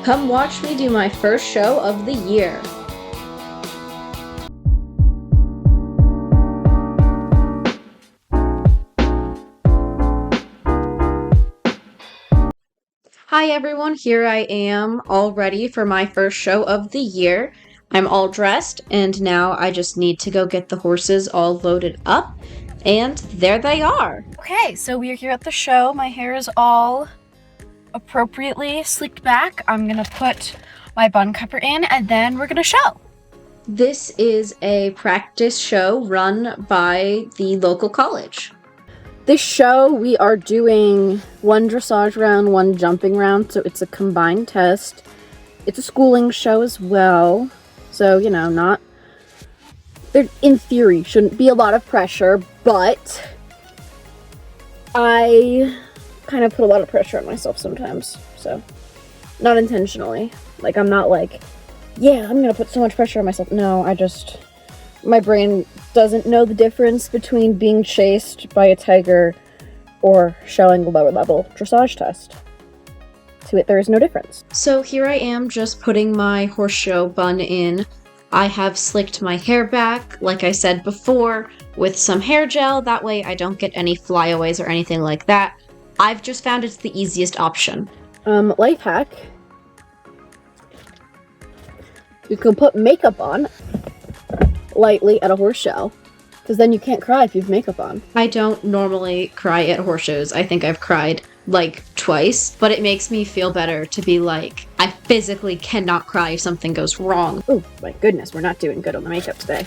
Come watch me do my first show of the year. Hi everyone, here I am, all ready for my first show of the year. I'm all dressed, and now I just need to go get the horses all loaded up, and there they are! Okay, so we are here at the show. My hair is all appropriately slicked back. I'm gonna put my bun cover in, and then we're gonna show. This is a practice show run by the local college. This show, we are doing one dressage round, one jumping round, so it's a combined test. It's a schooling show as well, so, you know, there, in theory, shouldn't be a lot of pressure, but I kind of put a lot of pressure on myself sometimes, so, not intentionally. Like, I'm not like, yeah, I'm gonna put so much pressure on myself. No, my brain doesn't know the difference between being chased by a tiger or showing a lower level dressage test. To it, there is no difference. So here I am just putting my horse show bun in. I have slicked my hair back, like I said before, with some hair gel. That way I don't get any flyaways or anything like that. I've just found it's the easiest option. Life hack. You can put makeup on lightly at a horse show, because then you can't cry if you've makeup on. I don't normally cry at horse shows. I think I've cried like twice, but it makes me feel better to be like, I physically cannot cry if something goes wrong. Oh my goodness, we're not doing good on the makeup today.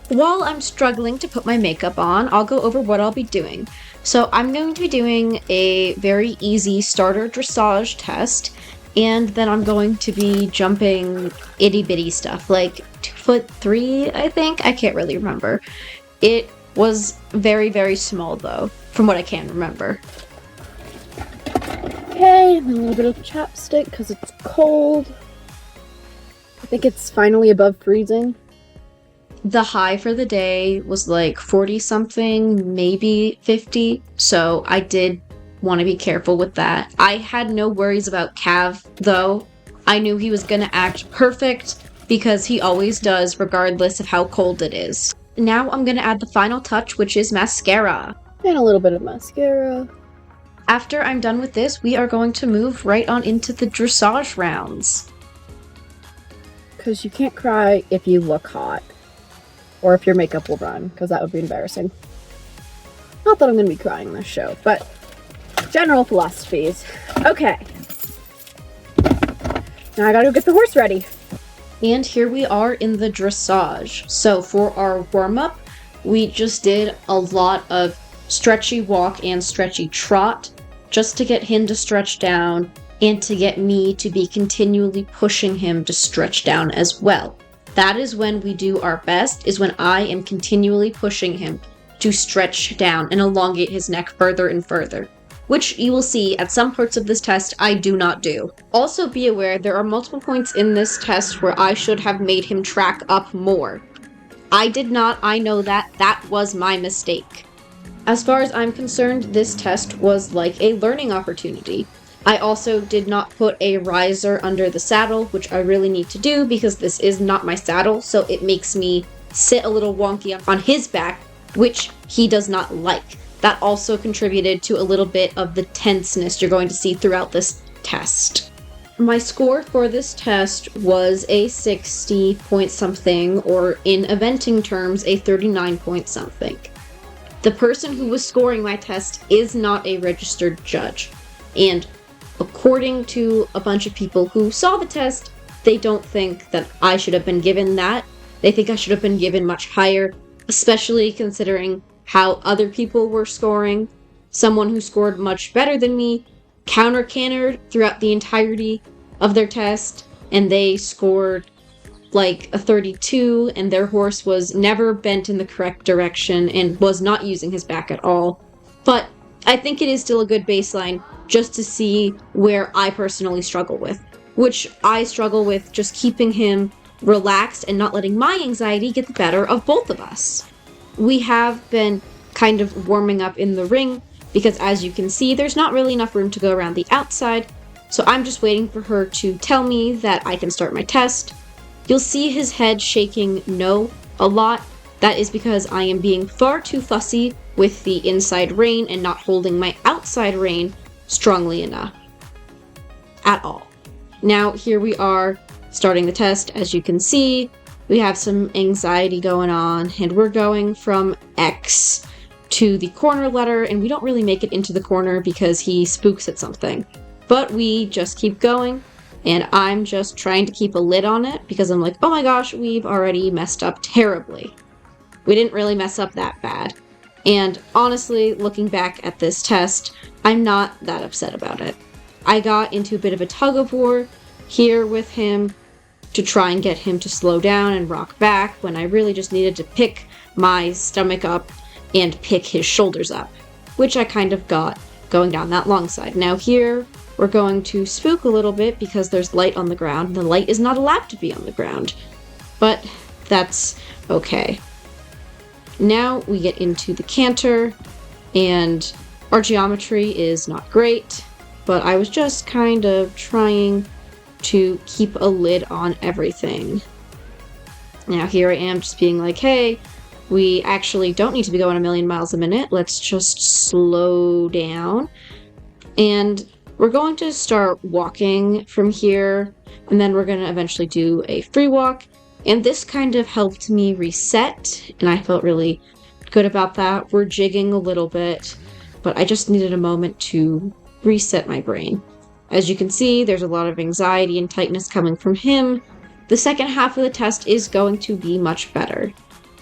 While I'm struggling to put my makeup on, I'll go over what I'll be doing. So I'm going to be doing a very easy starter dressage test, and then I'm going to be jumping itty-bitty stuff, like 2'3", I think? I can't really remember. It was very, very small, though, from what I can remember. Okay, and then a little bit of chapstick, because it's cold. I think it's finally above freezing. The high for the day was like 40-something, maybe 50, so I did want to be careful with that. I had no worries about Cav, though. I knew he was gonna act perfect, because he always does, regardless of how cold it is. Now I'm gonna add the final touch, which is mascara. And a little bit of mascara. After I'm done with this, we are going to move right on into the dressage rounds. Because you can't cry if you look hot. Or if your makeup will run, because that would be embarrassing. Not that I'm going to be crying in this show, but general philosophies. Okay. Now I gotta go get the horse ready. And here we are in the dressage. So for our warm-up, we just did a lot of stretchy walk and stretchy trot, just to get him to stretch down, and to get me to be continually pushing him to stretch down as well. That is when we do our best, is when I am continually pushing him to stretch down and elongate his neck further and further, which you will see at some parts of this test I do not do. Also be aware there are multiple points in this test where I should have made him track up more. I did not, I know that. That was my mistake. As far as I'm concerned, this test was like a learning opportunity. I also did not put a riser under the saddle, which I really need to do because this is not my saddle, so it makes me sit a little wonky on his back, which he does not like. That also contributed to a little bit of the tenseness you're going to see throughout this test. My score for this test was a 60 point something, or in eventing terms, a 39 point something. The person who was scoring my test is not a registered judge, and according to a bunch of people who saw the test, they don't think that I should have been given that. They think I should have been given much higher, especially considering how other people were scoring. Someone who scored much better than me counter-cantered throughout the entirety of their test, and they scored like a 32, and their horse was never bent in the correct direction and was not using his back at all. But I think it is still a good baseline just to see where I personally struggle with, which I struggle with just keeping him relaxed and not letting my anxiety get the better of both of us. We have been kind of warming up in the ring because, as you can see, there's not really enough room to go around the outside, So I'm just waiting for her to tell me that I can start my test. You'll see his head shaking no a lot. That is because I am being far too fussy with the inside rein and not holding my outside rein strongly enough at all. Now here we are starting the test. As you can see, we have some anxiety going on, and we're going from X to the corner letter, and we don't really make it into the corner because he spooks at something. But we just keep going, and I'm just trying to keep a lid on it because I'm like, oh my gosh, we've already messed up terribly. We didn't really mess up that bad. And honestly, looking back at this test, I'm not that upset about it. I got into a bit of a tug of war here with him to try and get him to slow down and rock back when I really just needed to pick my stomach up and pick his shoulders up, which I kind of got going down that long side. Now here, we're going to spook a little bit because there's light on the ground, and the light is not allowed to be on the ground. But that's okay. Now we get into the canter, and our geometry is not great, but I was just kind of trying to keep a lid on everything. Now here I am just being like, hey, we actually don't need to be going a million miles a minute. Let's just slow down. And we're going to start walking from here, and then we're going to eventually do a free walk. And this kind of helped me reset, and I felt really good about that. We're jigging a little bit, but I just needed a moment to reset my brain. As you can see, there's a lot of anxiety and tightness coming from him. The second half of the test is going to be much better.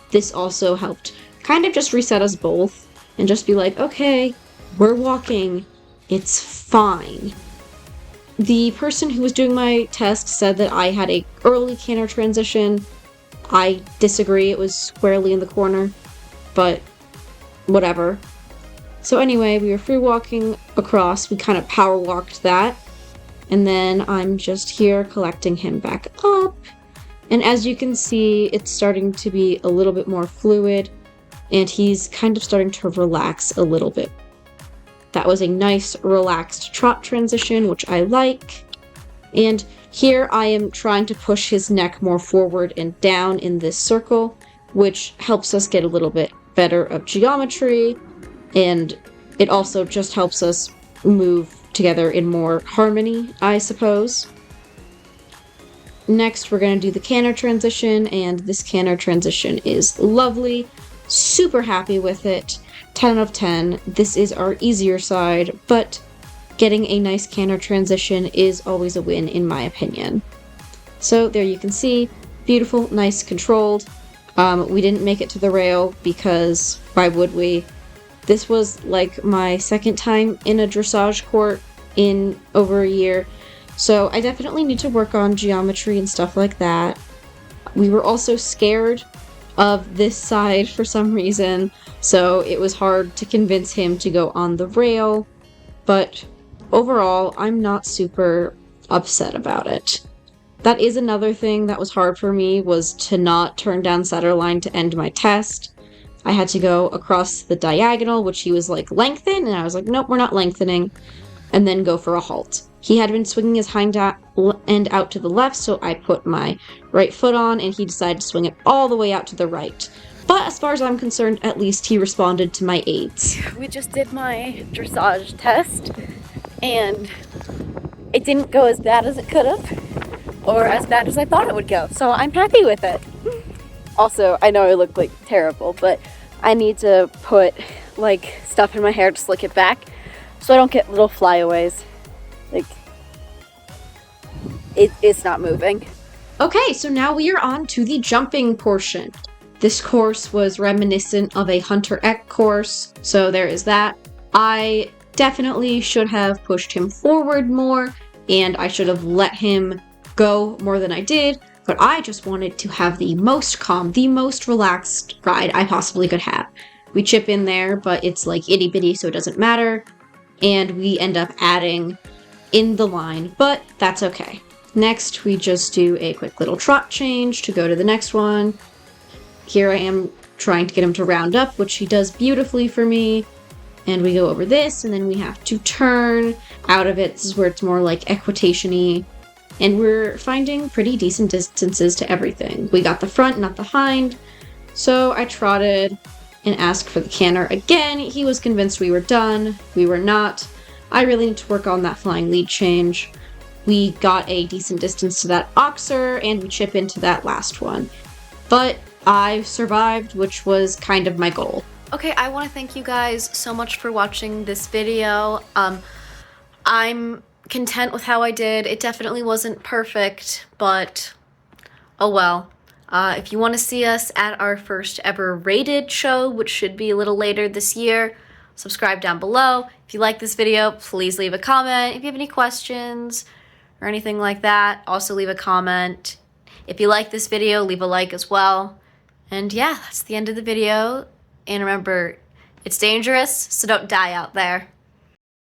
This also helped kind of just reset us both and just be like, okay, we're walking. It's fine. The person who was doing my test said that I had a early canter transition. I disagree. It was squarely in the corner, but whatever. So anyway, we were free walking across. We kind of power walked that. And then I'm just here collecting him back up. And as you can see, it's starting to be a little bit more fluid, and he's kind of starting to relax a little bit. That was a nice relaxed trot transition, which I like. And here I am trying to push his neck more forward and down in this circle, which helps us get a little bit better of geometry, and it also just helps us move together in more harmony, I suppose. Next, we're going to do the canter transition, and this canter transition is lovely. Super happy with it. 10 out of 10. This is our easier side, but getting a nice canter transition is always a win in my opinion. So there you can see, beautiful, nice, controlled. We didn't make it to the rail because why would we? This was like my second time in a dressage court in over a year. So I definitely need to work on geometry and stuff like that. We were also scared of this side for some reason, so it was hard to convince him to go on the rail, but overall, I'm not super upset about it. That is another thing that was hard for me, was to not turn down center line to end my test. I had to go across the diagonal, which he was like, lengthen, and I was like, nope, we're not lengthening, and then go for a halt. He had been swinging his hind end out to the left, so I put my right foot on, and he decided to swing it all the way out to the right. But as far as I'm concerned, at least he responded to my aids. We just did my dressage test, and it didn't go as bad as it could have, or as bad as I thought it would go, so I'm happy with it. Also, I know I look like terrible, but I need to put like stuff in my hair to slick it back so I don't get little flyaways. Like, it's not moving. Okay, so now we are on to the jumping portion. This course was reminiscent of a Hunter Eck course, so there is that. I definitely should have pushed him forward more, and I should have let him go more than I did, but I just wanted to have the most calm, the most relaxed ride I possibly could have. We chip in there, but it's like itty bitty, so it doesn't matter, and we end up adding in the line, but that's okay. Next, we just do a quick little trot change to go to the next one. Here I am trying to get him to round up, which he does beautifully for me. And we go over this, and then we have to turn. out of it. This is where it's more like equitation-y. And we're finding pretty decent distances to everything. We got the front, not the hind. So I trotted and asked for the canter again. He was convinced we were done. We were not. I really need to work on that flying lead change. We got a decent distance to that oxer, and we chip into that last one. But I survived, which was kind of my goal. Okay, I want to thank you guys so much for watching this video. I'm content with how I did. It definitely wasn't perfect, but oh well. If you want to see us at our first ever rated show, which should be a little later this year, subscribe down below. If you like this video, please leave a comment. If you have any questions or anything like that, also leave a comment. If you like this video, leave a like as well. And yeah, that's the end of the video. And remember, it's dangerous, so don't die out there.